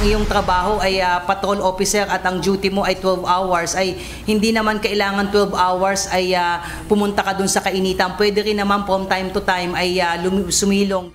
iyong trabaho ay patrol officer at ang duty mo ay 12 hours, ay hindi naman kailangan 12 hours ay pumunta ka dun sa kainitan. Pwede rin naman from time to time ay sumilong.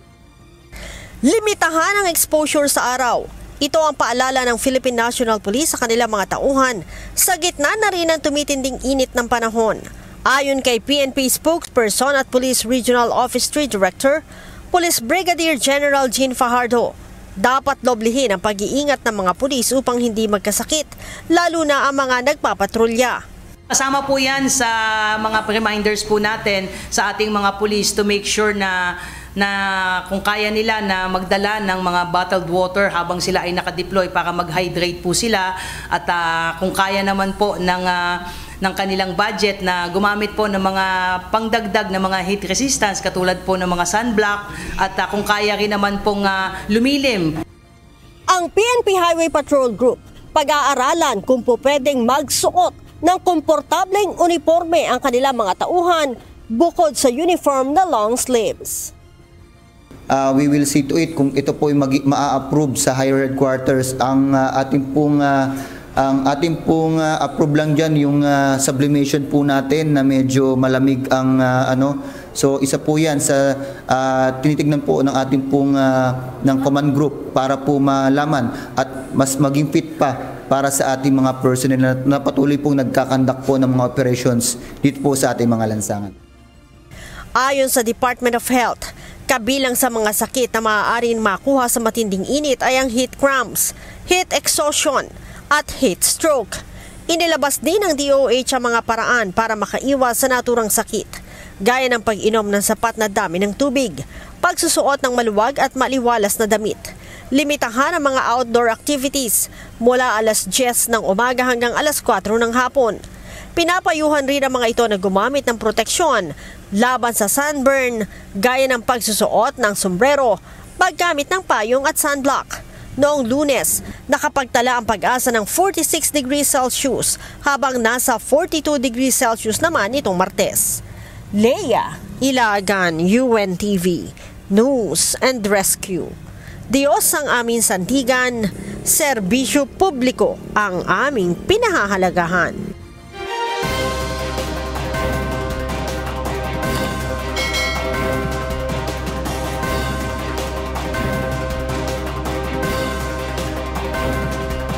Limitahan ang exposure sa araw. Ito ang paalala ng Philippine National Police sa kanilang mga tauhan sa gitna na rin ng tumitinding init ng panahon. Ayon kay PNP spokesperson at Police Regional Office 3 Director, Police Brigadier General Jean Fajardo, dapat doblihin ang pag-iingat ng mga pulis upang hindi magkasakit, lalo na ang mga nagpapatrolya. Kasama po yan sa mga reminders po natin sa ating mga pulis to make sure na kung kaya nila na magdala ng mga bottled water habang sila ay nakadeploy para mag-hydrate po sila, at kung kaya naman po ng kanilang budget na gumamit po ng mga pangdagdag na mga heat resistance katulad po ng mga sunblock, at kung kaya rin naman pong lumilim. Ang PNP Highway Patrol Group, pag-aaralan kung po pwedeng magsuot ng komportableng uniforme ang kanilang mga tauhan bukod sa uniform na long sleeves. We will see to it kung ito po ma-approve sa higher headquarters. Ang ating pong approve lang dyan yung sublimation po natin na medyo malamig ang So isa po yan sa tinitignan po ng ating pong ng command group para po malaman at mas maging fit pa para sa ating mga personnel na patuloy pong nagkakandak po ng mga operations dito po sa ating mga lansangan. Ayon sa Department of Health, kabilang sa mga sakit na maaaring makuha sa matinding init ay ang heat cramps, heat exhaustion at heat stroke. Inilabas din ng DOH ang mga paraan para makaiwas sa naturang sakit, gaya ng pag-inom ng sapat na dami ng tubig, pagsusuot ng maluwag at maliwalas na damit, limitahan ang mga outdoor activities mula alas 10 ng umaga hanggang alas 4 ng hapon. Pinapayuhan rin ang mga ito na gumamit ng proteksyon laban sa sunburn, gaya ng pagsusuot ng sombrero, paggamit ng payong at sunblock. Noong Lunes, nakapagtala ang Pag-asa ng 46 degrees Celsius habang nasa 42 degrees Celsius naman itong Martes. Leia Ilagan, UNTV, News and Rescue. Diyos ang aming sandigan, serbisyo publiko ang aming pinahahalagahan.